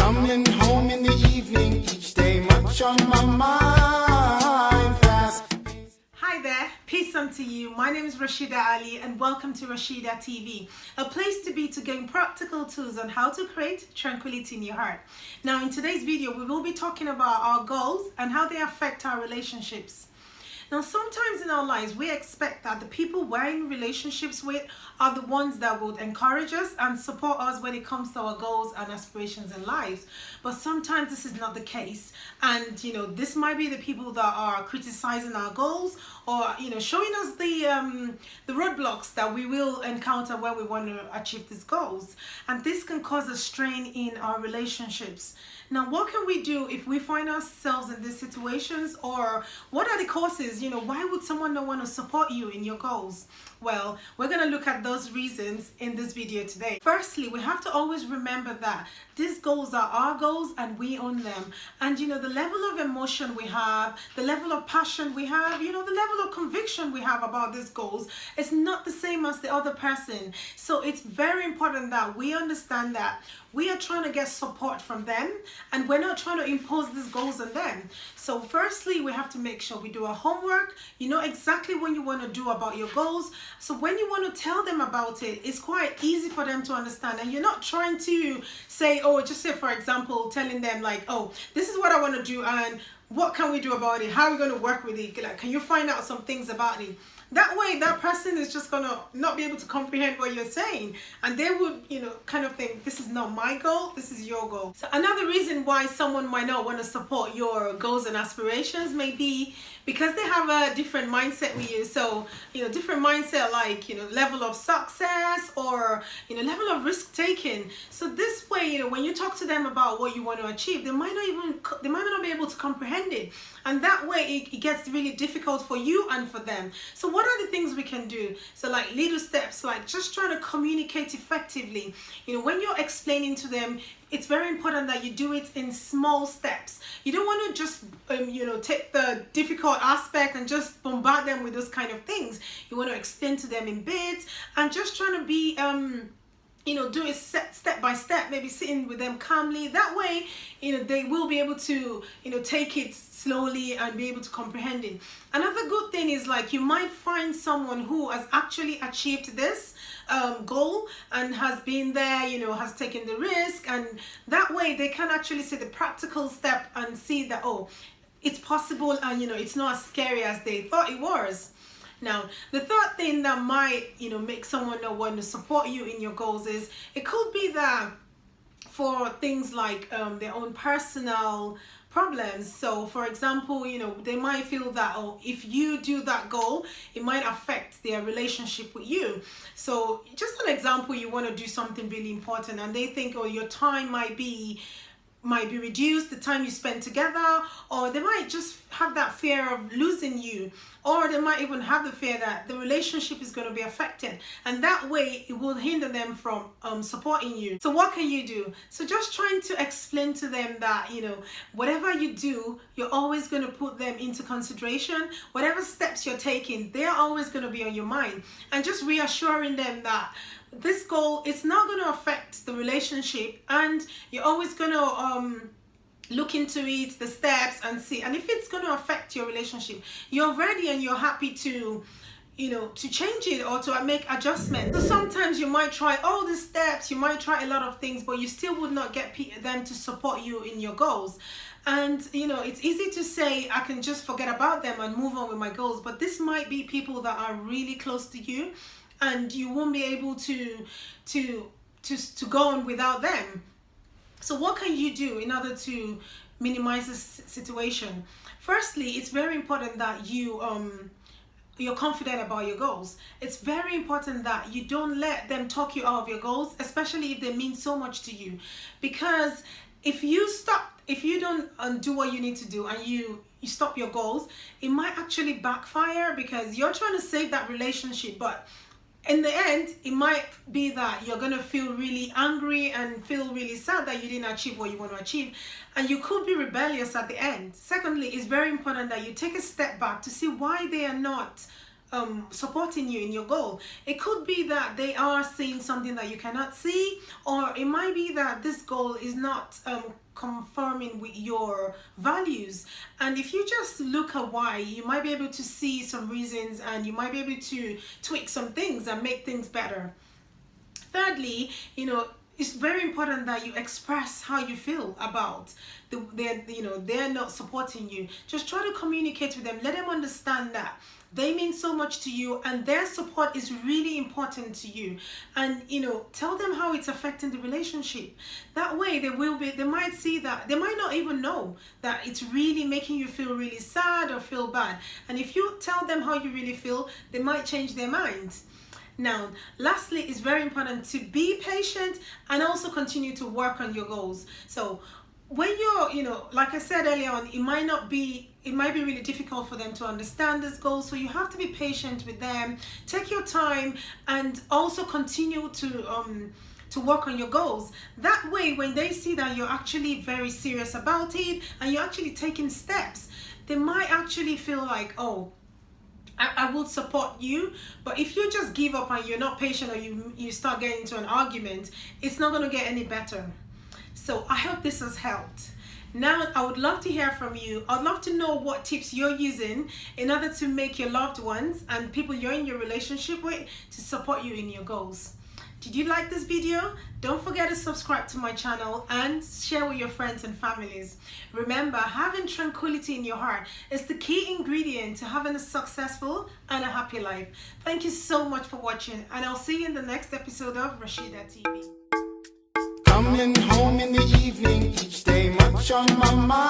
Coming home in the evening, each day much on my mind. Fast. Hi there, peace unto you. My name is Rashida Ali and welcome to Rashida TV, a place to be to gain practical tools on how to create tranquility in your heart. Now in today's video, we will be talking about our goals and how they affect our relationships. Now, sometimes in our lives, we expect that the people we're in relationships with are the ones that would encourage us and support us when it comes to our goals and aspirations in life. But sometimes this is not the case. And, this might be the people that are criticizing our goals or, showing us the roadblocks that we will encounter when we want to achieve these goals. And this can cause a strain in our relationships. Now, what can we do if we find ourselves in these situations, or what are the causes? Why would someone not want to support you in your goals? Well, we're going to look at those reasons in this video today. Firstly, we have to always remember that these goals are our goals and we own them. And the level of emotion we have, the level of passion we have, the level of conviction we have about these goals is not the same as the other person. So it's very important that we understand that we are trying to get support from them and we're not trying to impose these goals on them. So firstly, we have to make sure we do our homework. You know exactly what you want to do about your goals. So when you want to tell them about it, it's quite easy for them to understand. And you're not trying to say, just say, for example, telling them like, this is what I want to do and what can we do about it? How are we going to work with it? Like, can you find out some things about it? That way, that person is just gonna not be able to comprehend what you're saying, and they would, kind of think, this is not my goal, this is your goal. So another reason why someone might not want to support your goals and aspirations may be because they have a different mindset with you. So, different mindset like, level of success or, level of risk taking. So this way, when you talk to them about what you want to achieve, they might not be able to comprehend it. And that way it gets really difficult for you and for them. So what are the things we can do? So like little steps, like just trying to communicate effectively. When you're explaining to them, it's very important that you do it in small steps. You don't want to just, take the difficult aspect and just bombard them with those kind of things. You want to explain to them in bits and just trying to be, do it step by step, maybe sitting with them calmly. That way, they will be able to, take it slowly and be able to comprehend it. Another good thing is like you might find someone who has actually achieved this goal and has been there, has taken the risk, and that way they can actually see the practical step and see that, it's possible and, it's not as scary as they thought it was. Now, the third thing that might, make someone not want to support you in your goals is it could be that for things like their own personal problems. So for example, they might feel that, if you do that goal, it might affect their relationship with you. So just an example, you want to do something really important and they think, your time might be reduced, the time you spend together, or they might just have that fear of losing you, or they might even have the fear that the relationship is going to be affected, and that way it will hinder them from supporting you. So what can you do? So just trying to explain to them that whatever you do, you're always going to put them into consideration. Whatever steps you're taking, they're always going to be on your mind, and just reassuring them that this goal is not going to affect the relationship and you're always going to look into it, the steps, and see. And if it's going to affect your relationship, you're ready and you're happy to to change it or to make adjustments. So sometimes you might try all the steps, you might try a lot of things, but you still would not get them to support you in your goals. And it's easy to say I can just forget about them and move on with my goals, but this might be people that are really close to you and you won't be able to go on without them. So what can you do in order to minimize this situation? Firstly, it's very important that you're confident about your goals. It's very important that you don't let them talk you out of your goals, especially if they mean so much to you. Because if you don't do what you need to do and you stop your goals, it might actually backfire because you're trying to save that relationship, but in the end, it might be that you're going to feel really angry and feel really sad that you didn't achieve what you want to achieve, and you could be rebellious at the end. Secondly, it's very important that you take a step back to see why they are not supporting you in your goal. It could be that they are seeing something that you cannot see, or it might be that this goal is not conforming with your values. And if you just look at why, you might be able to see some reasons, and you might be able to tweak some things and make things better. Thirdly, it's very important that you express how you feel about they're not supporting you. Just try to communicate with them. Let them understand that they mean so much to you and their support is really important to you. And tell them how it's affecting the relationship. That way they might see that, they might not even know that it's really making you feel really sad or feel bad. And if you tell them how you really feel, they might change their minds. Now, lastly, it's very important to be patient and also continue to work on your goals. So when you're, like I said earlier on, it might be really difficult for them to understand this goal. So you have to be patient with them. Take your time and also continue to work on your goals. That way, when they see that you're actually very serious about it and you're actually taking steps, they might actually feel like, oh, I would support you. But if you just give up and you're not patient, or you start getting into an argument, it's not going to get any better. So I hope this has helped. Now, I would love to hear from you. I'd love to know what tips you're using in order to make your loved ones and people you're in your relationship with to support you in your goals. Did you like this video? Don't forget to subscribe to my channel and share with your friends and families. Remember, having tranquility in your heart is the key ingredient to having a successful and a happy life. Thank you so much for watching, and I'll see you in the next episode of Rashida TV. Coming home in the evening, each day much on my mind.